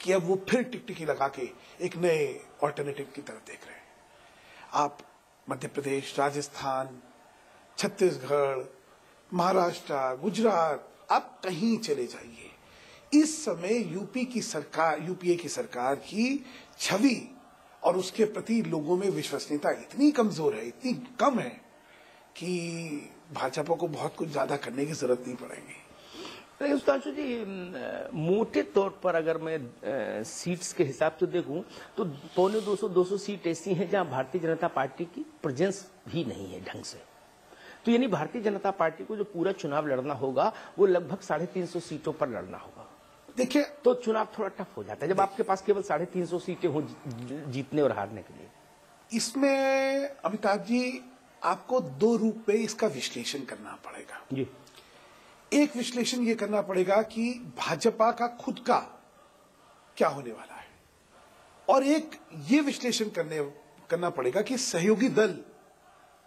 कि अब वो फिर टिकटिकी लगा के एक नए ऑल्टरनेटिव की तरफ देख रहे हैं। आप मध्य प्रदेश, राजस्थान, छत्तीसगढ़, महाराष्ट्र, गुजरात, आप कहीं चले जाइए, इस समय यूपीए की सरकार की छवि और उसके प्रति लोगों में विश्वसनीयता इतनी कमजोर है, इतनी कम है कि भाजपा को बहुत कुछ ज्यादा करने की जरूरत नहीं पड़ेगी। लेकिन सुधांशु जी, मोटे तौर पर अगर मैं सीट्स के हिसाब से देखूं तो 200 सीट ऐसी हैं जहां भारतीय जनता पार्टी की प्रेजेंस ही नहीं है ढंग से। तो यानी भारतीय जनता पार्टी को जो पूरा चुनाव लड़ना होगा वो लगभग 350 सीटों पर लड़ना होगा। देखिए, तो चुनाव थोड़ा टफ हो जाता है जब आपके पास केवल 350 सीटें हो जीतने और हारने के लिए। इसमें अमिताभ जी आपको दो रूप में इसका विश्लेषण करना पड़ेगा जी। एक विश्लेषण ये करना पड़ेगा कि भाजपा का खुद का क्या होने वाला है, और एक ये विश्लेषण करना पड़ेगा कि सहयोगी दल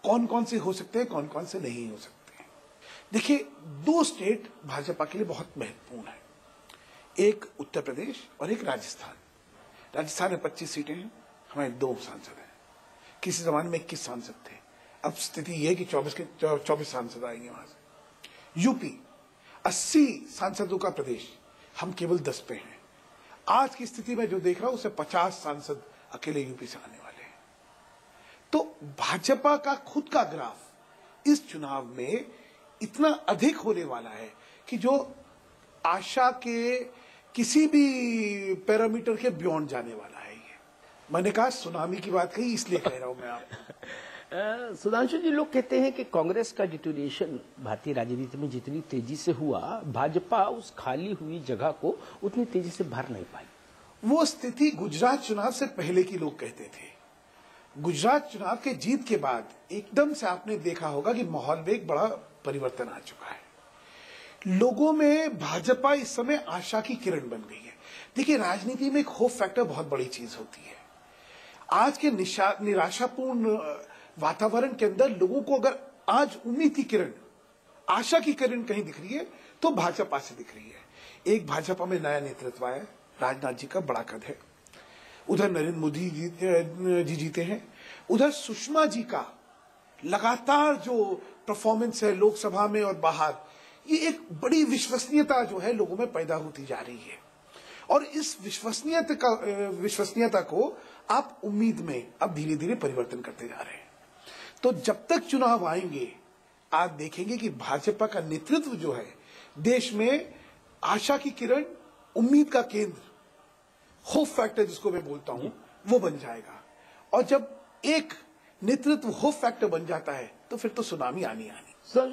कौन कौन से हो सकते हैं, कौन कौन से नहीं हो सकते हैं। देखिए, दो स्टेट भाजपा के लिए बहुत महत्वपूर्ण है, एक उत्तर प्रदेश और एक राजस्थान। राजस्थान में 25 सीटें हैं, हमारे 2 सांसद हैं, किसी जमाने में 21 सांसद थे, अब स्थिति यह है कि 24 सांसद आएंगे वहां से। यूपी 80 सांसदों का प्रदेश, हम केवल 10 पे हैं। आज की स्थिति में जो देख रहा हूं उसे 50 सांसद अकेले यूपी से आने वाले हैं। तो भाजपा का खुद का ग्राफ इस चुनाव में इतना अधिक होने वाला है कि जो आशा के किसी भी पैरामीटर के बियॉन्ड जाने वाला है। ये मैंने कहा सुनामी की बात कही, इसलिए कह रहा हूं मैं आपको। सुधांशु जी, लोग कहते हैं कि कांग्रेस का डिटोरिएशन भारतीय राजनीति में जितनी तेजी से हुआ, भाजपा उस खाली हुई जगह को उतनी तेजी से भर नहीं पाई। वो स्थिति गुजरात चुनाव से पहले की लोग कहते थे। गुजरात चुनाव के जीत के बाद एकदम से आपने देखा होगा कि माहौल में एक बड़ा परिवर्तन आ चुका है। लोगों में भाजपा इस समय आशा की किरण बन गई है। देखिए, राजनीति में एक होप फैक्टर बहुत बड़ी चीज होती है। आज के निराशापूर्ण वातावरण के अंदर लोगों को अगर आज उम्मीद की किरण, आशा की किरण कहीं दिख रही है तो भाजपा से दिख रही है। एक, भाजपा में नया नेतृत्व आया, राजनाथ जी का बड़ा कद है, उधर नरेंद्र मोदी जी जीते हैं, उधर सुषमा जी का लगातार जो परफॉर्मेंस है लोकसभा में और बाहर, ये एक बड़ी विश्वसनीयता जो है लोगों में पैदा होती जा रही है। और इस विश्वसनीयता को आप उम्मीद में अब धीरे धीरे परिवर्तन करते जा रहे हैं। तो जब तक चुनाव आएंगे, आप देखेंगे कि भाजपा का नेतृत्व जो है देश में आशा की किरण, उम्मीद का केंद्र, होप फैक्टर जिसको मैं बोलता हूं, वो बन जाएगा। और जब एक नेतृत्व होप फैक्टर बन जाता है तो फिर तो सुनामी आनी।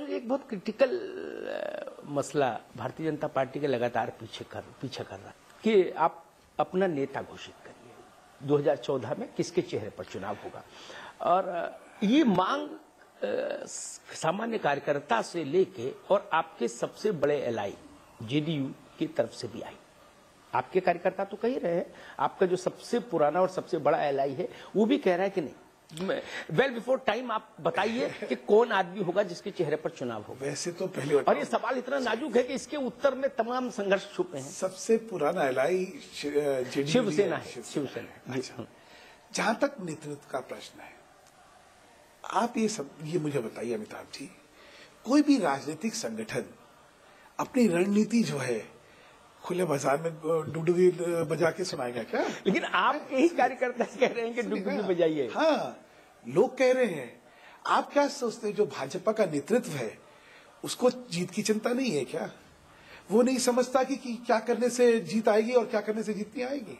एक बहुत क्रिटिकल मसला भारतीय जनता पार्टी के लगातार पीछे कर रहा कि आप अपना नेता घोषित करिए 2014 में किसके चेहरे पर चुनाव होगा। और ये मांग सामान्य कार्यकर्ता से लेके और आपके सबसे बड़े एलआई जेडीयू की तरफ से भी आई। आपके कार्यकर्ता तो कह रहे हैं, आपका जो सबसे पुराना और सबसे बड़ा एलआई है वो भी कह रहा है कि नहीं। वेल बिफोर टाइम आप बताइए कि कौन आदमी होगा जिसके चेहरे पर चुनाव होगा। वैसे तो पहले, और ये सवाल इतना नाजुक है कि इसके उत्तर में तमाम संघर्ष छुपे हैं। सबसे पुराना एलआई शिवसेना है। शिवसेना। अच्छा, जहां तक नेतृत्व का प्रश्न है, आप ये मुझे बताइए अमिताभ जी, कोई भी राजनीतिक संगठन अपनी रणनीति जो है खुले बाजार में डुगडुगी बजा के सुनाएगा क्या? लेकिन आप यही कार्यकर्ता कह रहे हैं कि डुगडुगी बजाइए। हाँ, लोग कह रहे हैं। आप क्या सोचते हैं जो भाजपा का नेतृत्व है उसको जीत की चिंता नहीं है क्या? वो नहीं समझता कि क्या करने से जीत आएगी और क्या करने से जीत नहीं आएगी?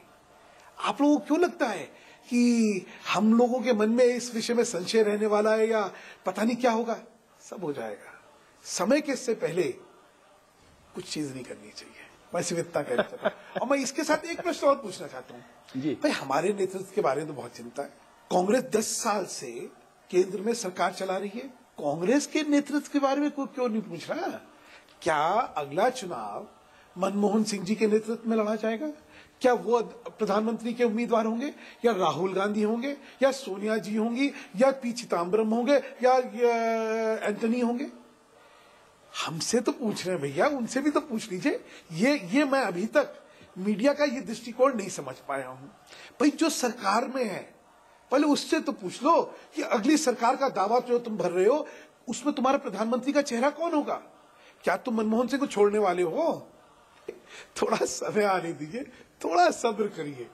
आप लोगों को क्यों लगता है कि हम लोगों के मन में इस विषय में संशय रहने वाला है या पता नहीं क्या होगा? सब हो जाएगा। समय के इससे पहले कुछ चीज नहीं करनी चाहिए। मैं सिर्फ इतना कहना चाहता हूं। और मैं इसके साथ एक प्रश्न और पूछना चाहता हूं जी। भाई, हमारे नेतृत्व के बारे में तो बहुत चिंता है। कांग्रेस 10 साल से केंद्र में सरकार चला रही है, कांग्रेस के नेतृत्व के बारे में कोई क्यों नहीं पूछ रहा? क्या अगला चुनाव मनमोहन सिंह जी के नेतृत्व में लड़ा जाएगा? क्या वो प्रधानमंत्री के उम्मीदवार होंगे, या राहुल गांधी होंगे, या सोनिया जी होंगी, या पी चिदम्बरम होंगे, या एंटनी होंगे? हमसे तो पूछ रहे हैं भैया, उनसे भी तो पूछ लीजिए। ये मैं अभी तक मीडिया का ये दृष्टिकोण नहीं समझ पाया हूं। भाई जो सरकार में है पहले उससे तो पूछ लो कि अगली सरकार का दावा जो तुम भर रहे हो उसमें तुम्हारा प्रधानमंत्री का चेहरा कौन होगा? क्या तुम मनमोहन सिंह को छोड़ने वाले हो? थोड़ा समय आने दीजिए, थोड़ा सब्र करिए,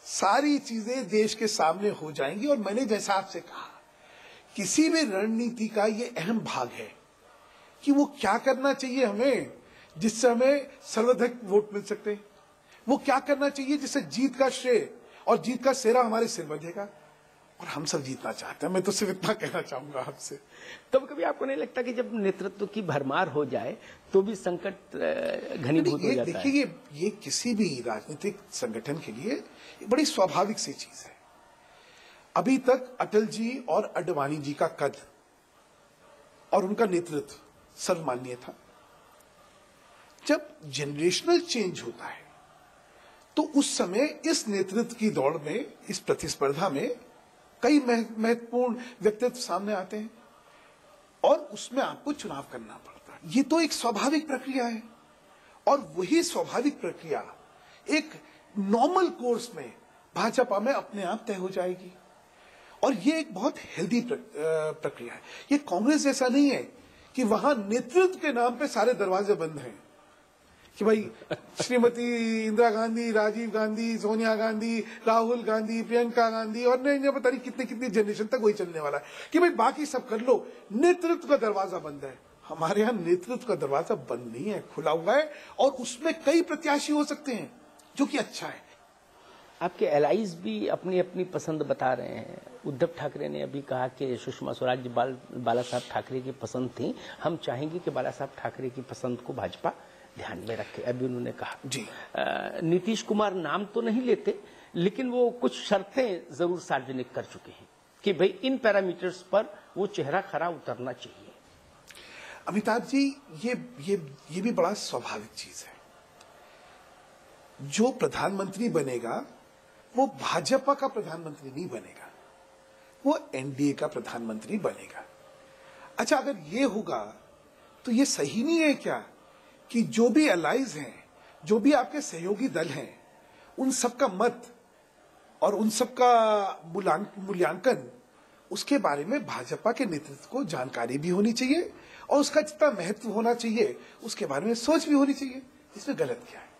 सारी चीजें देश के सामने हो जाएंगी। और मैंने जैसा आपसे कहा, किसी भी रणनीति का ये अहम भाग है कि वो क्या करना चाहिए हमें जिससे हमें सर्वाधिक वोट मिल सकते हैं, वो क्या करना चाहिए जिससे जीत का श्रेय और जीत का सेहरा हमारे सिर बंधेगा। और हम सब जीतना चाहते हैं। मैं तो सिर्फ इतना कहना चाहूंगा आपसे। कभी कभी आपको नहीं लगता कि जब नेतृत्व की भरमार हो जाए तो भी संकट घनीभूत हो जाता है? देखिए, ये किसी भी राजनीतिक संगठन के लिए बड़ी स्वाभाविक सी चीज है। अभी तक अटल जी और आडवाणी जी का कद और उनका नेतृत्व सर्वमान्य था। जब जनरेशनल चेंज होता है तो उस समय इस नेतृत्व की दौड़ में, इस प्रतिस्पर्धा में कई महत्वपूर्ण व्यक्तित्व सामने आते हैं और उसमें आपको चुनाव करना पड़ता है। ये तो एक स्वाभाविक प्रक्रिया है और वही स्वाभाविक प्रक्रिया एक नॉर्मल कोर्स में भाजपा में अपने आप तय हो जाएगी। और ये एक बहुत हेल्दी प्रक्रिया है। ये कांग्रेस जैसा नहीं है कि वहां नेतृत्व के नाम पे सारे दरवाजे बंद हैं कि भाई श्रीमती इंदिरा गांधी, राजीव गांधी, सोनिया गांधी, राहुल गांधी, प्रियंका गांधी और नहीं पता नहीं कितनी जनरेशन तक वही चलने वाला है कि भाई बाकी सब कर लो, नेतृत्व का दरवाजा बंद है। हमारे यहाँ नेतृत्व का दरवाजा बंद नहीं है, खुला हुआ है और उसमें कई प्रत्याशी हो सकते हैं, जो कि अच्छा है। आपके एलाइज भी अपनी अपनी पसंद बता रहे हैं। उद्धव ठाकरे ने अभी कहा कि सुषमा स्वराज बाला साहब ठाकरे की पसंद थी, हम चाहेंगे कि बाला साहब ठाकरे की पसंद को भाजपा ध्यान में रखे, अभी उन्होंने कहा जी। नीतीश कुमार नाम तो नहीं लेते लेकिन वो कुछ शर्तें जरूर सार्वजनिक कर चुके हैं कि भाई इन पैरामीटर्स पर वो चेहरा खरा उतरना चाहिए। अमिताभ जी, ये भी बड़ा स्वाभाविक चीज है। जो प्रधानमंत्री बनेगा वो भाजपा का प्रधानमंत्री नहीं बनेगा, वो एनडीए का प्रधानमंत्री बनेगा। अच्छा, अगर ये होगा तो ये सही नहीं है क्या कि जो भी अलाइज हैं, जो भी आपके सहयोगी दल हैं, उन सबका मत और उन सबका मूल्यांकन, उसके बारे में भाजपा के नेतृत्व को जानकारी भी होनी चाहिए और उसका जितना महत्व होना चाहिए उसके बारे में सोच भी होनी चाहिए। इसमें गलत क्या है?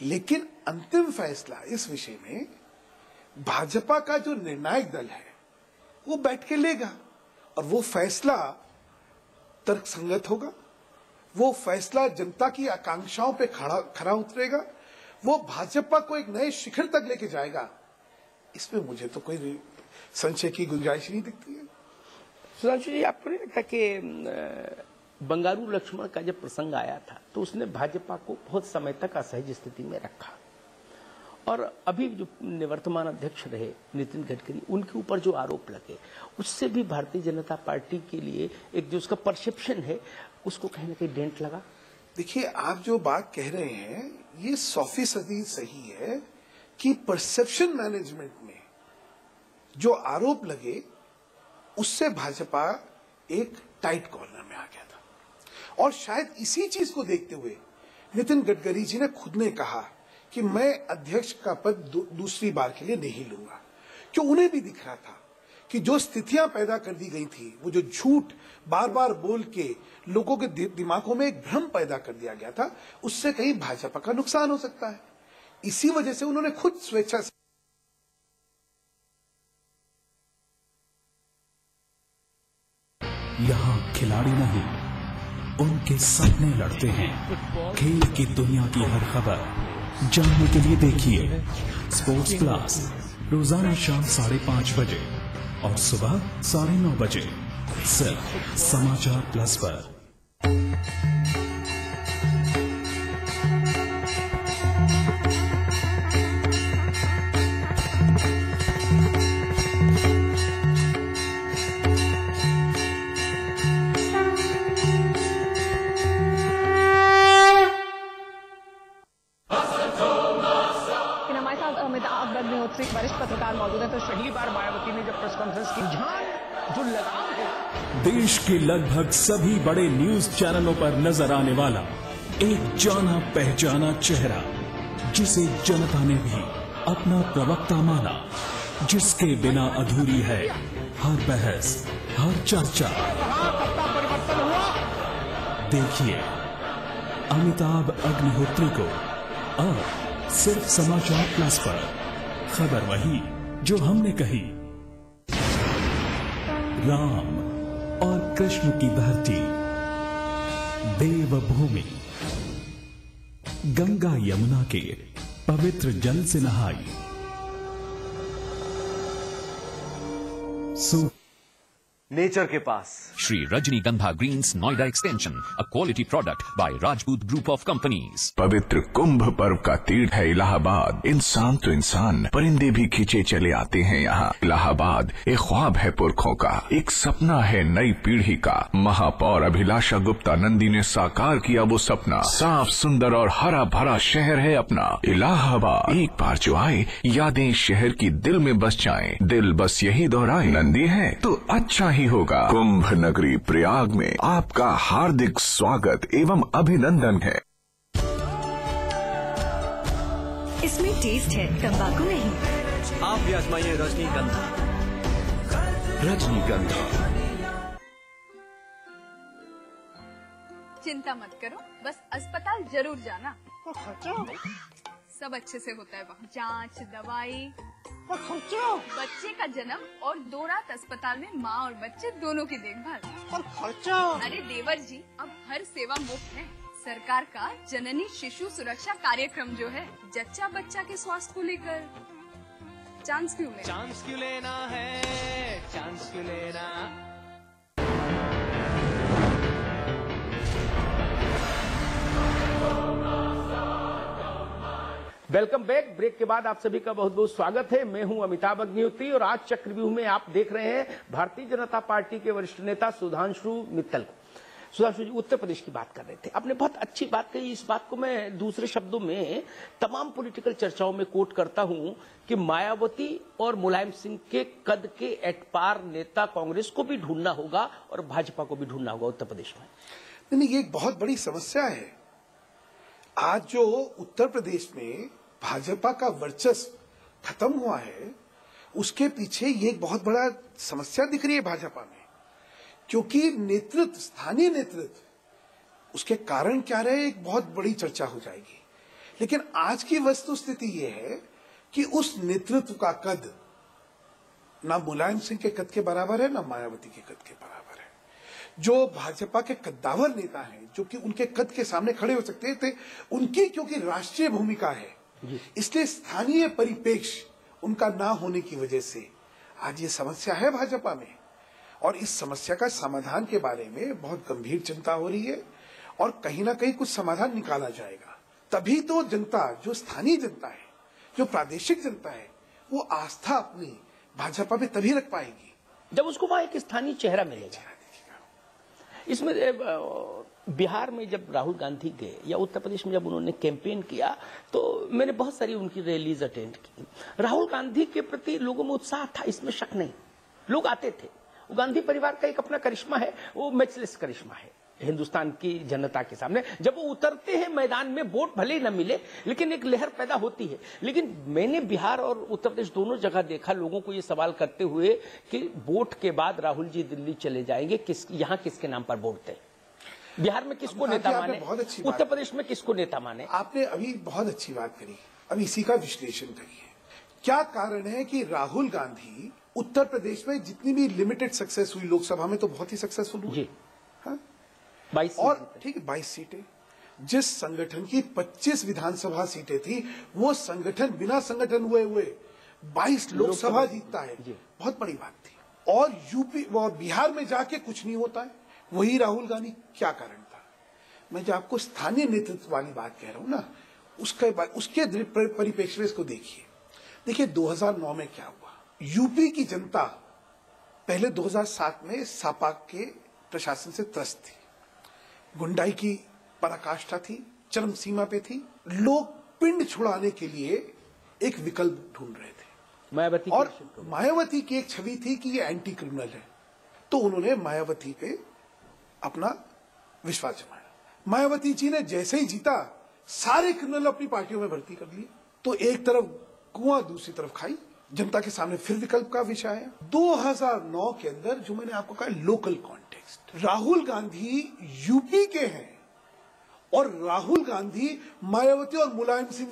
लेकिन अंतिम फैसला इस विषय में भाजपा का जो निर्णायक दल है वो बैठ के लेगा और वो फैसला तर्कसंगत होगा, वो फैसला जनता की आकांक्षाओं पे खरा उतरेगा, वो भाजपा को एक नए शिखर तक लेके जाएगा। इसमें मुझे तो कोई संशय की गुंजाइश नहीं दिखती है। सुधांशु जी, आपको नहीं लगता कि बंगारू लक्ष्मण का जब प्रसंग आया था तो उसने भाजपा को बहुत समय तक असहज स्थिति में रखा और अभी जो निवर्तमान अध्यक्ष रहे नितिन गडकरी, उनके ऊपर जो आरोप लगे उससे भी भारतीय जनता पार्टी के लिए एक जो उसका परसेप्शन है उसको कहीं ना कहीं डेंट लगा? देखिए, आप जो बात कह रहे हैं ये 100% सही है कि परसेप्शन मैनेजमेंट में जो आरोप लगे उससे भाजपा एक टाइट कॉर्नर में आ गया था। और शायद इसी चीज को देखते हुए नितिन गडकरी जी ने खुद ने कहा कि मैं अध्यक्ष का पद दूसरी बार के लिए नहीं लूंगा, क्यों उन्हें भी दिख रहा था कि जो स्थितियां पैदा कर दी गई थी, वो जो झूठ बार बार बोल के लोगों के दिमागों में एक भ्रम पैदा कर दिया गया था, उससे कहीं भाजपा का नुकसान हो सकता है। इसी वजह से उन्होंने खुद स्वेच्छा से यहाँ खिलाड़ी नहीं, उनके सपने लड़ते हैं। खेल की दुनिया की हर खबर जानने के लिए देखिए स्पोर्ट्स प्लस, रोजाना शाम 5:30 बजे और सुबह 9:30 बजे सिर्फ समाचार प्लस पर। वरिष्ठ पत्रकार मौजूद है। तो पहली बार मायावती ने जब प्रेस कॉन्फ्रेंस की, जो लगाम है देश के लगभग सभी बड़े न्यूज चैनलों पर नजर आने वाला एक जाना पहचाना चेहरा, जिसे जनता ने भी अपना प्रवक्ता माना, जिसके बिना अधूरी है हर बहस, हर चर्चा। देखिए अमिताभ अग्निहोत्री को अब सिर्फ समाचार प्लस पर। खबर वही जो हमने कही। राम और कृष्ण की धरती, देवभूमि, गंगा यमुना के पवित्र जल से नहाई, नेचर के पास। Shri Rajnigandha Greens Noida Extension, a quality product by Rajput Group of Companies. पवित्र कुंभ पर्व का तीर्थ है इलाहाबाद। इंसान तो इंसान, परिंदे भी खींचे चले आते हैं यहाँ। इलाहाबाद एक ख्वाब है पुरखों का, एक सपना है नई पीढ़ी का। महापौर अभिलाषा गुप्ता नंदी ने साकार किया वो सपना। साफ सुंदर और हरा भरा शहर है अपना इलाहाबाद। एक बार जो आए यादें शहर की दिल में बस जाएं, दिल बस यही दोहराए, नंदी है तो अच्छा ही होगा। कुंभ नगरी प्रयाग में आपका हार्दिक स्वागत एवं अभिनंदन है। इसमें टेस्ट है, तंबाकू नहीं। आप भी आजमाइए रजनीगंधा। Rajnigandha. चिंता मत करो, बस अस्पताल जरूर जाना। सब अच्छे से होता है वहाँ, जांच, दवाई, बच्चे का जन्म और 2 रात अस्पताल में माँ और बच्चे दोनों की देखभाल। अरे देवर जी, अब हर सेवा मुफ्त है। सरकार का जननी शिशु सुरक्षा कार्यक्रम जो है, जच्चा बच्चा के स्वास्थ्य को लेकर चांस क्यों लेना? चांस क्यों लेना है, चांस क्यों लेना। Welcome back. ब्रेक के बाद आप सभी का बहुत बहुत स्वागत है। मैं हूं अमिताभ अग्निहोत्री और आज चक्रव्यूह में आप देख रहे हैं भारतीय जनता पार्टी के वरिष्ठ नेता सुधांशु मित्तल को। सुधांशु जी उत्तर प्रदेश की बात कर रहे थे, आपने बहुत अच्छी बात कही। इस बात को मैं दूसरे शब्दों में तमाम पॉलिटिकल चर्चाओं में कोट करता हूं कि मायावती और मुलायम सिंह के कद के एटपार नेता कांग्रेस को भी ढूंढना होगा और भाजपा को भी ढूंढना होगा उत्तर प्रदेश में। नहीं, ये एक बहुत बड़ी समस्या है। आज जो उत्तर प्रदेश में भाजपा का वर्चस्व खत्म हुआ है, उसके पीछे ये एक बहुत बड़ा समस्या दिख रही है भाजपा में, क्योंकि नेतृत्व, स्थानीय नेतृत्व, उसके कारण क्या रहे, एक बहुत बड़ी चर्चा हो जाएगी। लेकिन आज की वस्तुस्थिति ये है कि उस नेतृत्व का कद ना मुलायम सिंह के कद के बराबर है, ना मायावती के कद के बराबर है। जो भाजपा के कद्दावर नेता हैं, जो कि उनके कद के सामने खड़े हो सकते थे, उनकी क्योंकि राष्ट्रीय भूमिका है, इसलिए स्थानीय परिप्रेक्ष्य उनका ना होने की वजह से आज ये समस्या है भाजपा में। और इस समस्या का समाधान के बारे में बहुत गंभीर चिंता हो रही है और कहीं ना कहीं कुछ समाधान निकाला जाएगा। तभी तो जनता, जो स्थानीय जनता है, जो प्रादेशिक जनता है, वो आस्था अपनी भाजपा पे तभी रख पाएगी जब उसको वहां एक स्थानीय चेहरा मिलेगा। इसमें बिहार में जब राहुल गांधी गए या उत्तर प्रदेश में जब उन्होंने कैंपेन किया तो मैंने बहुत सारी उनकी रैलीज अटेंड की। राहुल गांधी के प्रति लोगों में उत्साह था, इसमें शक नहीं। लोग आते थे। वो गांधी परिवार का एक अपना करिश्मा है, वो मैचलेस करिश्मा है हिंदुस्तान की जनता के सामने। जब वो उतरते हैं मैदान में, वोट भले न मिले लेकिन एक लहर पैदा होती है। लेकिन मैंने बिहार और उत्तर प्रदेश दोनों जगह देखा लोगों को ये सवाल करते हुए कि वोट के बाद राहुल जी दिल्ली चले जाएंगे, यहाँ किसके नाम पर वोट दें? बिहार में किसको नेता माने, उत्तर प्रदेश में किसको नेता माने? आपने अभी बहुत अच्छी बात करी। अब इसी का विश्लेषण करिए। क्या कारण है कि राहुल गांधी उत्तर प्रदेश में जितनी भी लिमिटेड सक्सेस हुई, लोकसभा में तो बहुत ही सक्सेसफुल हुई, हाँ? 22 और ठीक है, 22 सीटें। जिस संगठन की 25 विधानसभा सीटें थी, वो संगठन बिना संगठन हुए 22 लोकसभा जीतता है, बहुत बड़ी बात थी। और यूपी और बिहार में जाके कुछ नहीं होता है, वही राहुल गांधी। क्या कारण था? मैं जो आपको स्थानीय नेतृत्व वाली बात कह रहा हूं ना, उसके परिप्रेक्ष्य में इसको देखिए 2009 में क्या हुआ। यूपी की जनता पहले 2007 में सपा के प्रशासन से त्रस्त थी, गुंडाई की पराकाष्ठा थी, चरम सीमा पे थी। लोग पिंड छुड़ाने के लिए एक विकल्प ढूंढ रहे थे और मायावती की एक छवि थी कि ये एंटी क्रिमिनल है, तो उन्होंने मायावती पे अपना विश्वास जमाया। मायावती जी ने जैसे ही जीता, सारे क्रिमिनल अपनी पार्टियों में भर्ती कर लिए, तो एक तरफ कुआं दूसरी तरफ खाई, जनता के सामने फिर विकल्प का विषय आया। 2009 के अंदर जो मैंने आपको कहा local context, Rahul Gandhi UP के हैं और राहुल गांधी मायावती और मुलायम सिंह